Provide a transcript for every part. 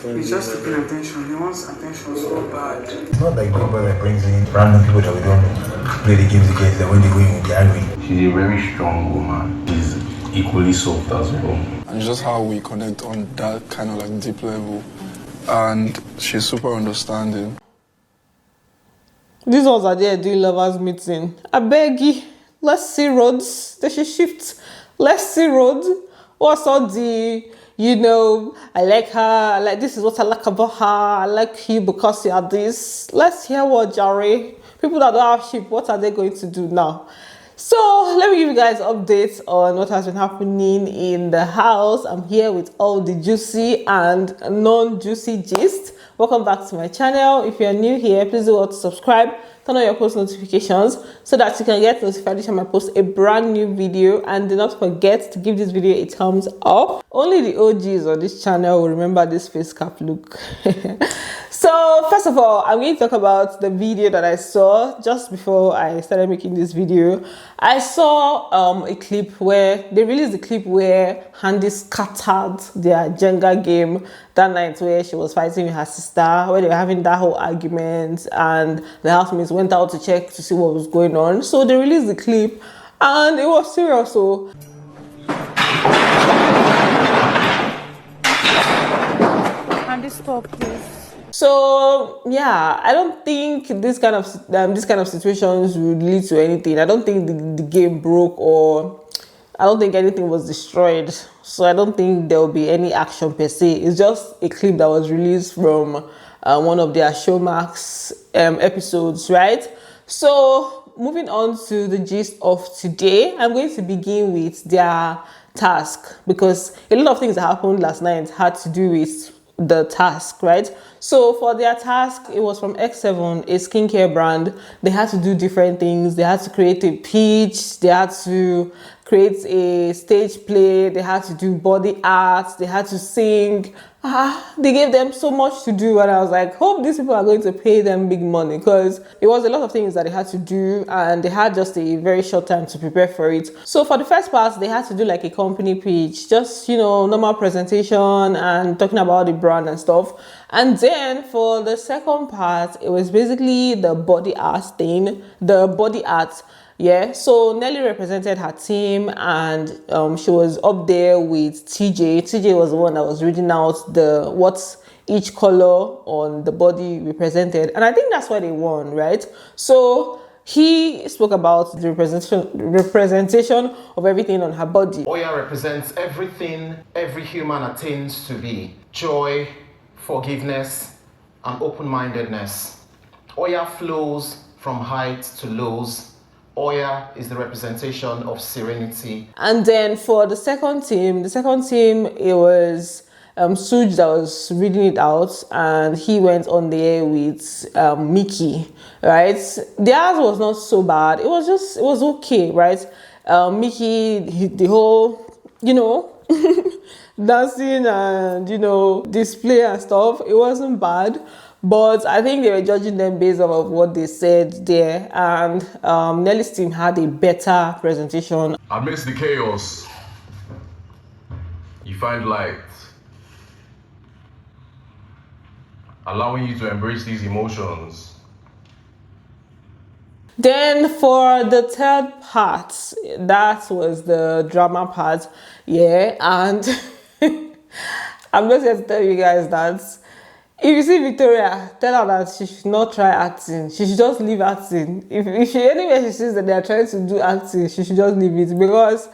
He's just seeking attention. He wants attention so bad. It's not like Big Brother brings in random people that we don't know. Play the games against them when they go in with the angry. She's a very strong woman. She's equally soft as well. And it's just how we connect on that kind of like deep level. And she's super understanding. These ones are there doing lovers meeting. I beg you, let's see roads. They should shift. Let's see roads. What's all the, you know, I like her, I like, this is what I like about her, I like you because you are this. Let's hear what Jerry. People that don't have sheep, what are they going to do now? So let me give you guys updates on what has been happening in the house. I'm here with all the juicy and non-juicy gist. Welcome back to my channel. If you're new here, please do want to subscribe, turn on your post notifications so that you can get notified each time I post a brand new video. And do not forget to give this video a thumbs up. Only the OGs on this channel will remember this face cap look. So first of all, I'm going to talk about the video that I saw just before I started making this video. I saw a clip where they released a clip where Handy scattered their Jenga game that night, where she was fighting with her sister, where they were having that whole argument, and the housemates went out to check to see what was going on. So they released the clip and it was serious. So Handy, stop please. So yeah, I don't think this kind of situations would lead to anything. I don't think the game broke, or I don't think anything was destroyed. So I don't think there will be any action per se. It's just a clip that was released from one of their Showmax episodes, right? So moving on to the gist of today, I'm going to begin with their task, because a lot of things that happened last night had to do with the task, right? So for their task, it was from X7, a skincare brand. They had to do different things. They had to create a pitch, they had to create a stage play, they had to do body art, they had to sing. They gave them so much to do, and I was like, hope these people are going to pay them big money, because it was a lot of things that they had to do and they had just a very short time to prepare for it. So for the first part, they had to do like a company pitch, just, you know, normal presentation and talking about the brand and stuff. And then for the second part, it was basically the body art thing, the body art. Yeah, so Nelly represented her team, and she was up there with TJ. TJ was the one that was reading out what each color on the body represented, and I think that's why they won, right? So he spoke about the representation of everything on her body. Oya represents everything every human attains to be: joy, forgiveness, and open-mindedness. Oya flows from heights to lows. Oya is the representation of serenity. And then for the second team, it was Suj that was reading it out, and he went on there with Mickey, right? Theirs was not so bad. It was okay, right? Mickey, the whole, you know, dancing and, you know, display and stuff, it wasn't bad. But I think they were judging them based off of what they said there. And Nelly's team had a better presentation. Amidst the chaos, you find light, allowing you to embrace these emotions. Then for the third part, that was the drama part. Yeah, and I'm just here to tell you guys that if you see Victoria, tell her that she should not try acting. She should just leave acting. If she anywhere she sees that they are trying to do acting, she should just leave it, because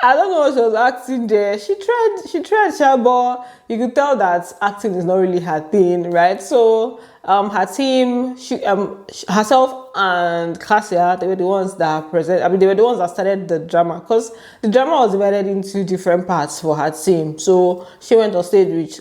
I don't know what she was acting there. She tried, but you could tell that acting is not really her thing, right? So her team, herself and Cassia, they were the ones that they were the ones that started the drama, because the drama was divided into different parts for her team. So she went on stage with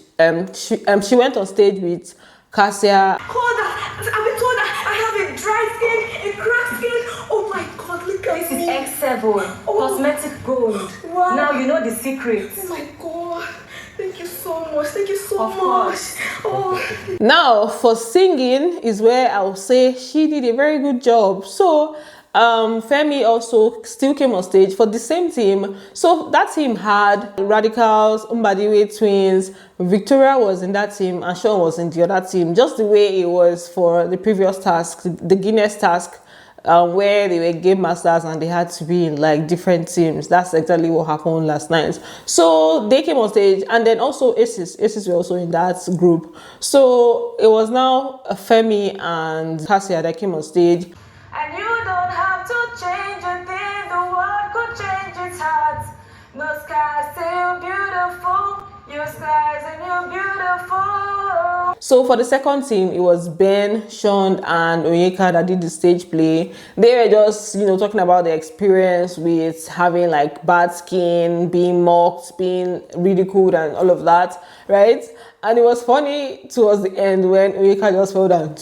she went on stage with Cassia. I've been told that I have a dry skin, a cracked skin. Oh my God, look at me. X7 cosmetic gold. Wow. Now you know the secret. Oh my God. Thank you so much. Thank you so much. Oh. Now for singing is where I would say she did a very good job. So Femi also still came on stage for the same team. So that team had Radicals, Mbadiwe Twins, Victoria was in that team, and Sean was in the other team, just the way it was for the previous task, the Guinness task, where they were game masters and they had to be in like different teams. That's exactly what happened last night. So they came on stage, and then also Aces were also in that group. So it was now Femi and Cassia that came on stage. And you don't have to change a thing, the world could change its heart. No skies say you're beautiful, your skies and you're beautiful. So for the second team, it was Ben, Sean, and ONYEKA that did the stage play. They were just, talking about the experience with having like bad skin, being mocked, being ridiculed, and all of that, right? And it was funny towards the end when ONYEKA just fell down.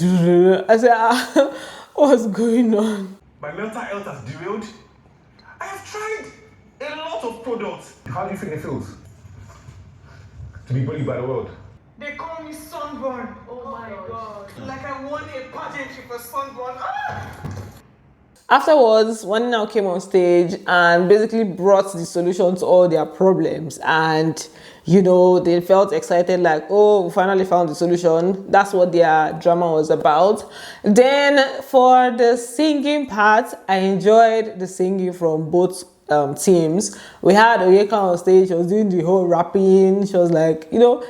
I said, what's going on? My mental health has derailed. I have tried a lot of products. How do you think it feels to be bullied by the world? They call me sunburn. Oh my god. Like I won a pageantry for sunburn. Afterwards, one now came on stage and basically brought the solution to all their problems. And, they felt excited like, oh, we finally found the solution. That's what their drama was about. Then for the singing part, I enjoyed the singing from both teams. We had ONYEKA on stage. She was doing the whole rapping. She was like,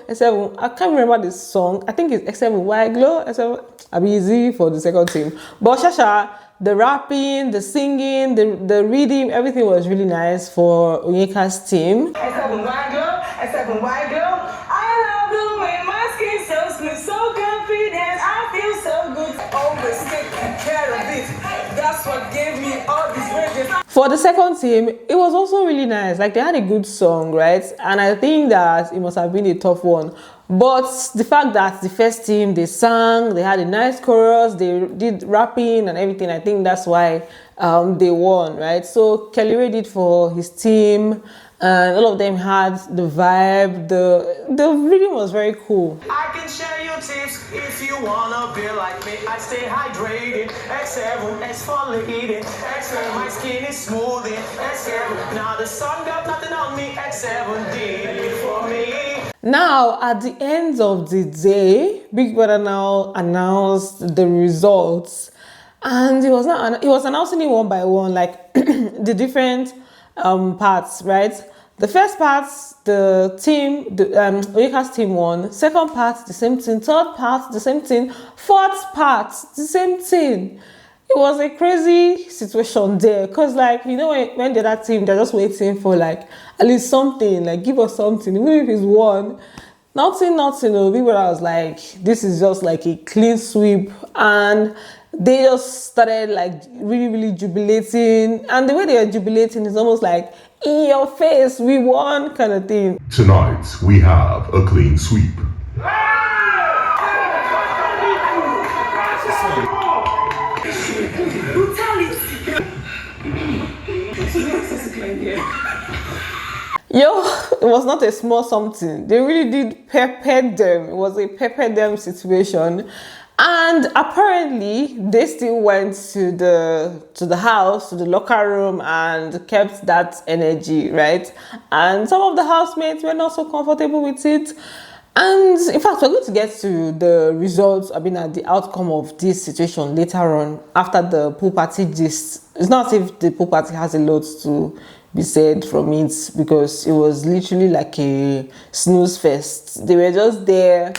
except I can't remember the song. I think it's except White Glow. Except I'll be easy for the second team. But Shasha, the rapping, the singing, the reading, everything was really nice for ONYEKA's team. Except White Glow, except White Glow. I love the way my skin so smooth, so confident. I feel so good. Always taking care of it. That's what gave me all these wages. For the second team, it was also really nice. Like, they had a good song, right? And I think that it must have been a tough one. But the fact that the first team, they sang, they had a nice chorus, they did rapping and everything, I think that's why they won, right? So Kelly Ray did for his team, and all of them had the vibe. The reading was very cool. I can share your tips if you wanna be like me. I stay hydrated. X7, exfoliated. X7, my skin is smoothing. X7, now the sun got nothing on me. X7 did it for me. Now, at the end of the day, Big Brother now announced the results, and it was announcing it one by one, like the different parts, right? The first part, the team, ONYEKA's team won. Second part, the same thing. Third part, the same thing. Fourth part, the same thing. It was a crazy situation there, because when the other team, they're just waiting for like at least something, like give us something, even if it's one. Nothing. Big Brother was like, this is just like a clean sweep, and they just started like really, really jubilating. And the way they are jubilating is almost like, in your face, we won kind of thing. Tonight, we have a clean sweep. Yo, it was not a small something. They really did pepper them. It was a pepper them situation. And apparently, they still went to the house, to the locker room, and kept that energy, right? And some of the housemates were not so comfortable with it. And in fact, we're going to get to the results, the outcome of this situation later on, after the pool party gist. It's not as if the pool party has a lot to be said from it, because it was literally like a snooze fest. They were just there.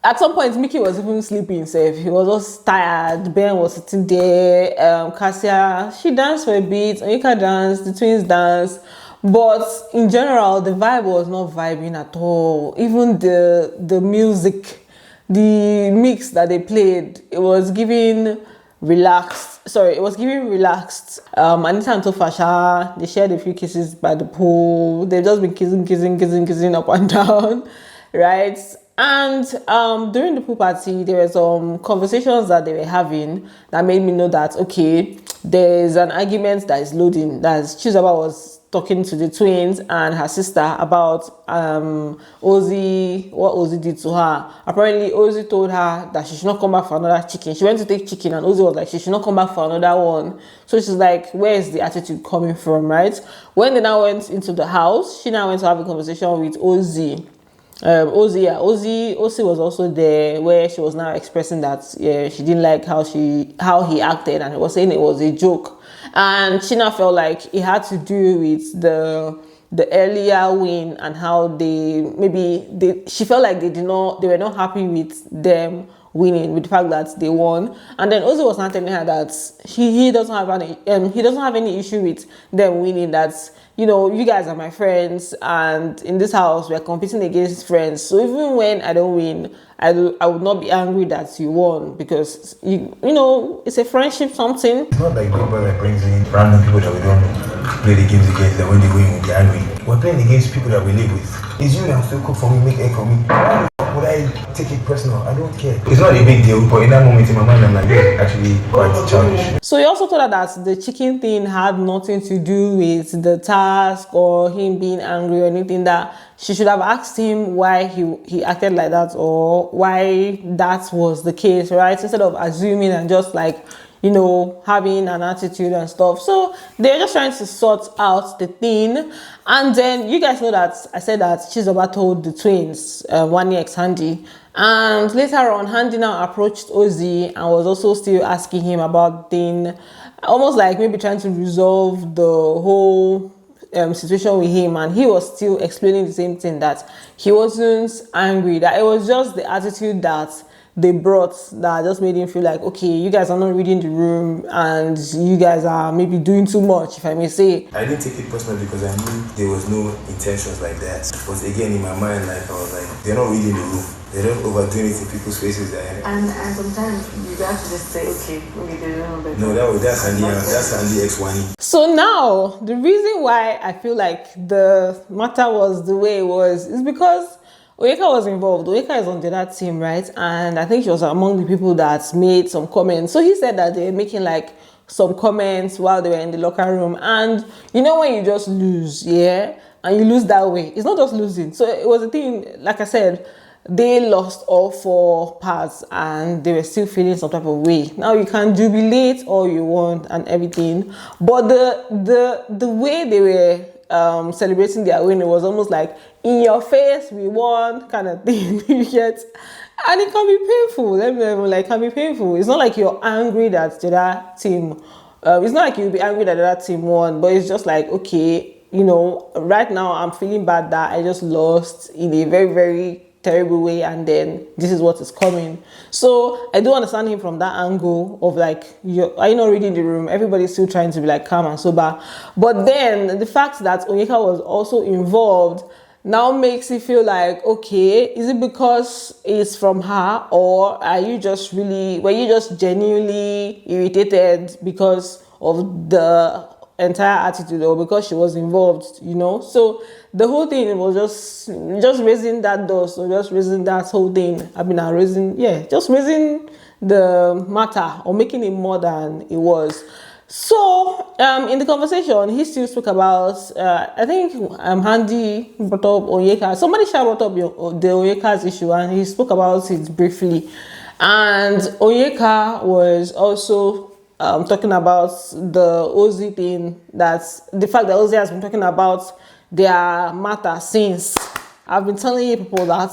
At some point, Mickey was even sleeping himself. He was just tired. Ben was sitting there. Cassia, she danced for a bit. ONYEKA danced. The twins danced. But in general, the vibe was not vibing at all. Even the music, the mix that they played, it was giving relaxed. Sorry, it was giving relaxed. Anita and Tofasha, they shared a few kisses by the pool. They've just been kissing up and down, right? And during the pool party, there were some conversations that they were having that made me know that, okay, there's an argument that is loading. That's Chizaba was talking to the twins and her sister about Ozee, what Ozee did to her. Apparently, Ozee told her that she should not come back for another chicken. She went to take chicken and Ozee was like, she should not come back for another one. So she's like, where is the attitude coming from, right? When they now went into the house, she now went to have a conversation with Ozee. Ozee was also there, where she was now expressing that she didn't like how he acted, and he was saying it was a joke. And she now felt like it had to do with the earlier win and how she felt like they were not happy with them winning, with the fact that they won. And then Ozee was not telling her that he doesn't have any issue with them winning, that you guys are my friends, and in this house we are competing against friends. So even when I don't win, I would not be angry that you won, because it's a friendship something. It's not like Big Brother brings in random people that we don't know, play the games against them. When they win, we get angry. We're playing against people that we live with. It's you that still cook for me, make egg for me. Why the fuck would I take it personal? I don't care. It's not a big deal, but in that moment in my mind, I'm like, yeah, actually quite childish. So he also told her that the chicken thing had nothing to do with the task or him being angry or anything, that she should have asked him why he acted like that, or why that was the case, right? Instead of assuming and just like, having an attitude and stuff. So they're just trying to sort out the thing. And then you guys know that I said that Chizoba told the twins, ONYEKA HANDI. And later on, HANDI now approached Ozee and was also still asking him about thing, almost like maybe trying to resolve the whole situation with him. And he was still explaining the same thing, that he wasn't angry, that it was just the attitude that they brought that just made him feel like, okay, you guys are not reading the room and you guys are maybe doing too much, if I may say. I didn't take it personally because I knew there was no intentions like that. But again, in my mind, like, I was like, they're not reading the room. They're not overdoing it in people's faces. And sometimes you have to just say, okay, maybe they don't know better. No, that's Handy X1. So now, the reason why I feel like the matter was the way it was is because ONYEKA was involved. ONYEKA is on that team, right? And I think she was among the people that made some comments. So he said that they were making like some comments while they were in the locker room. And when you just lose, and you lose that way, it's not just losing. So it was a thing, like I said, they lost all 4 parts and they were still feeling some type of way. Now you can jubilate all you want and everything, but the way they were celebrating their win, it was almost like in your face, we won kind of thing. You get, and it can be painful. It can be painful. It's not like you're angry that the other team. It's not like you'll be angry that the other team won, but it's just like, okay, right now I'm feeling bad that I just lost in a very, very terrible way, and then this is what is coming. So I do understand him from that angle of like, are you not reading the room? Everybody's still trying to be like calm and sober. But then the fact that ONYEKA was also involved now makes it feel like, okay, is it because it's from her, or were you just genuinely irritated because of the entire attitude, or because she was involved? So the whole thing was just raising that dust, or just raising that whole thing. Just raising the matter, or making it more than it was. So in the conversation, he still spoke about I think HANDI brought up ONYEKA. Somebody brought up the ONYEKA's issue, and he spoke about it briefly. And ONYEKA was also talking about the Ozee thing, that's the fact that Ozee has been talking about their matter since. I've been telling you people that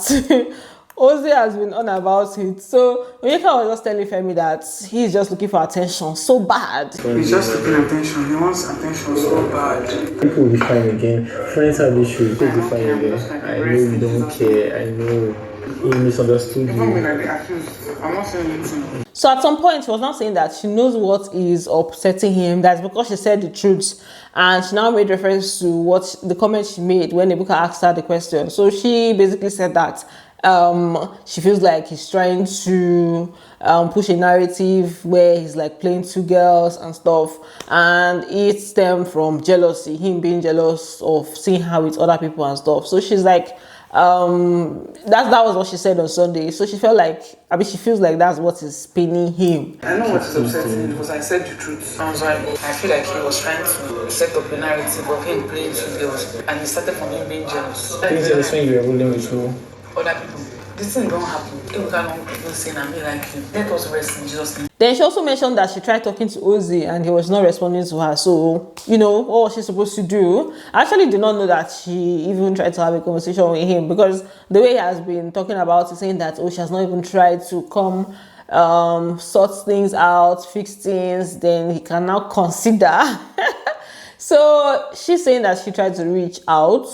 Ozee has been on about it. So ONYEKA was just telling Femi that he's just looking for attention so bad. He's just looking attention. He wants attention so bad. People will be fine again. Friends have issues. People will be fine again. I know you don't care. I know he misunderstood you. I'm not saying anything. So at some point, she was now saying that she knows what is upsetting him. That's because she said the truth. And she now made reference to what the comment she made when Ebuka asked her the question. So she basically said that she feels like he's trying to push a narrative where he's like playing 2 girls and stuff, and it stemmed from jealousy, him being jealous of seeing her with other people and stuff. So she's like, that was what she said on Sunday. So she felt like, I mean, she feels like that's what is paining him. I know what is upsetting me because I said the truth. I was like, I feel like he was trying to set up a narrative of him playing two girls, and he started from him being jealous. Being jealous when you were rolling with who? Other people. This thing don't happen. People can't people saying I mean like you. Let us rest in Jesus' name. Then she also mentioned that she tried talking to Ozee and he was not responding to her. So, you know, what was she supposed to do? I actually did not know that she even tried to have a conversation with him, because the way he has been talking about it, saying that, oh, she has not even tried to come sort things out, fix things, then he can now consider. So she's saying that she tried to reach out.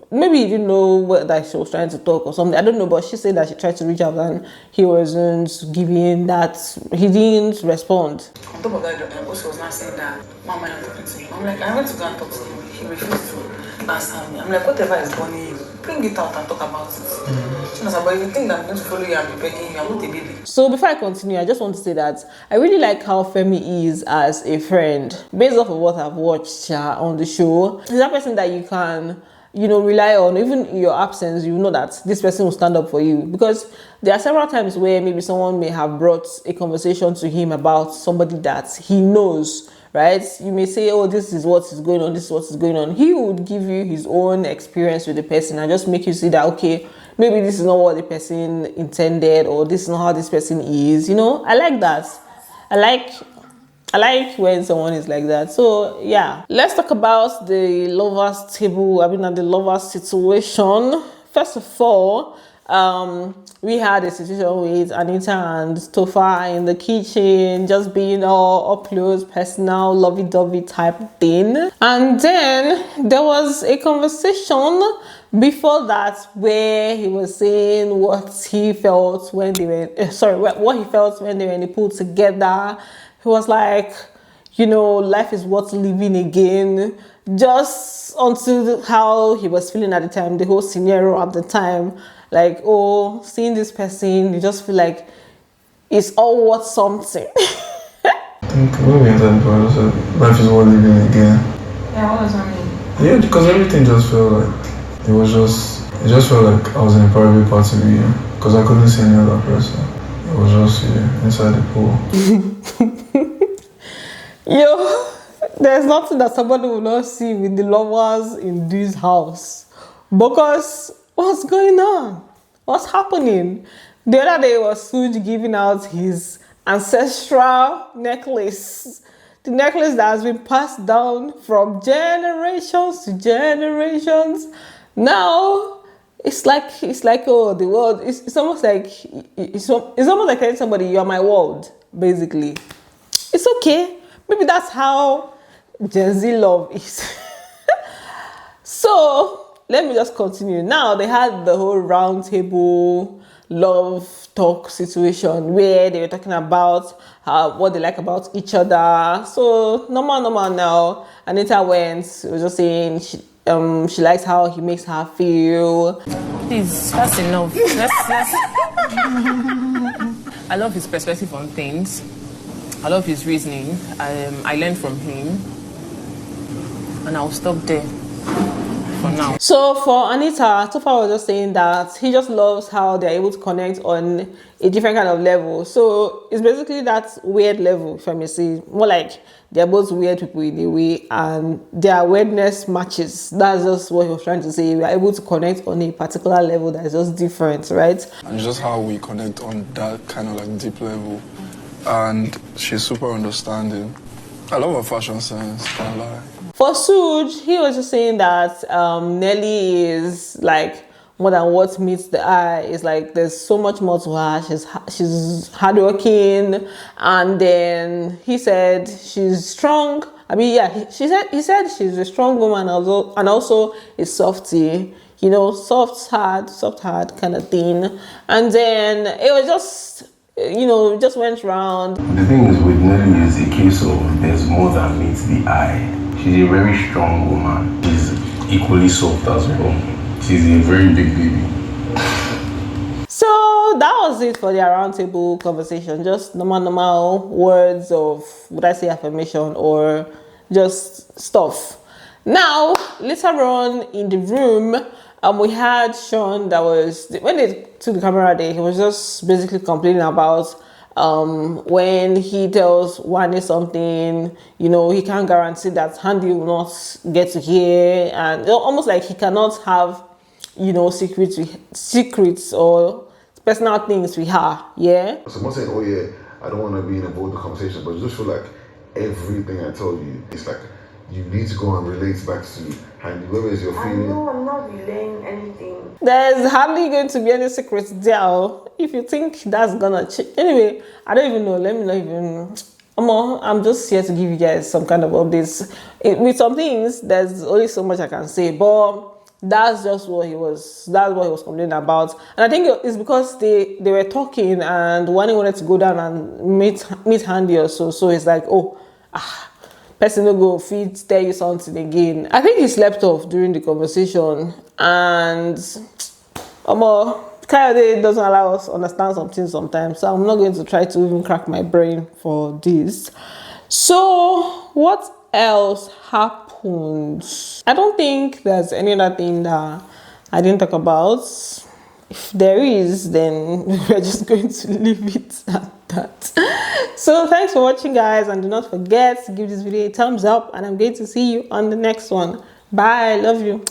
Maybe he didn't know that she was trying to talk or something. I don't know, but she said that she tried to reach out and he wasn't giving that. He didn't respond. On top of that, also was not saying that, Mama, I'm talking to him. I'm like, I went to go and talk to him. He refused to answer me. I'm like, whatever is burning you, bring it out and talk about it. She was like, but if you think that I'm going to follow you and be begging you, I'm not a baby. So before I continue, I just want to say that I really like how Femi is as a friend. Based off of what I've watched on the show, he's that person that you can, you know, rely on. Even in your absence, you know that this person will stand up for you, because there are several times where maybe someone may have brought a conversation to him about somebody that he knows, right? You may say, oh, this is what is going on, this is what is going on. He would give you his own experience with the person and just make you see that, okay, maybe this is not what the person intended, or this is not how this person is. You know, I like that. I like when someone is like that. So yeah, let's talk about the lovers table. I mean, the lovers situation. First of all, we had a situation with Anita and Topher in the kitchen, just being all up close, personal, lovey-dovey type thing. And then there was a conversation before that where he was saying what he felt when they were, what he felt when they were in the pool together. He was like, you know, life is worth living again. Just onto how he was feeling at the time, the whole scenario at the time. Like, oh, seeing this person, you just feel like it's all worth something. I think when we entered the life is worth living again. Yeah, what does that mean? Yeah, because everything just felt like, it just felt like I was in a private party with you, because I couldn't see any other person. It was just you inside the pool. Yo, there's nothing that somebody will not see with the lovers in this house. Because what's going on? What's happening? The other day was Suj giving out his ancestral necklace. The necklace that has been passed down from generations to generations. Now it's like oh, the world. It's almost like it's almost like telling somebody, you're my world, basically. It's okay. Maybe that's how Gen Z love is. So let me just continue. Now they had the whole round table love talk situation where they were talking about what they like about each other. So normal now. Anita went, was just saying she likes how he makes her feel. Please, that's enough. Let's I love his perspective on things. I love his reasoning. I learned from him, and I'll stop there for now. So for Anita, Topher was just saying that he just loves how they're able to connect on a different kind of level. So it's basically that weird level, if I may say. More like they're both weird people in a way, and their weirdness matches. That's just what he was trying to say. We are able to connect on a particular level that is just different, right? And just how we connect on that kind of like deep level. And she's super understanding. I love her fashion sense, can't lie. For Suj, he was just saying that Nelly is like more than what meets the eye. It's like there's so much more to her. She's hardworking, and then he said she's strong. I mean, yeah, he said she's a strong woman and also a softie. You know, soft hard kind of thing. And then it was just, you know, just went round. The thing is with Nelly is a case of there's more than meets the eye. She's a very strong woman. She's equally soft as well. She's a very big baby. So that was it for the roundtable conversation. Just normal words of, would I say, affirmation or just stuff. Now, later on in the room, We had Sean that was, when they took the camera day, he was just basically complaining about when he tells Wani something, you know, he can't guarantee that Handy will not get to hear, and almost like he cannot have, you know, secrets or personal things with her. Yeah. So I'm not saying, oh yeah, I don't want to be involved in the conversation, but I just feel like everything I tell you, it's like you need to go and relate back to Handy. Whether it's your feeling. I know I'm not relaying anything. There's hardly going to be any secrets there. If you think that's gonna change, anyway, I don't even know. Let me not even. I'm just here to give you guys some kind of updates. With some things, there's only so much I can say, but that's just what he was. That's what he was complaining about, and I think it's because they were talking, and Wani wanted to go down and meet Handy or so. So it's like, oh, person will go feed, tell you something again. I think he slept off during the conversation, and Kayode doesn't allow us to understand something sometimes, so I'm not going to try to even crack my brain for this. So what else happened? I don't think there's any other thing that I didn't talk about. If there is, then we're just going to leave it at that. So thanks for watching, guys, and do not forget to give this video a thumbs up, and I'm going to see you on the next one. Bye. Love you.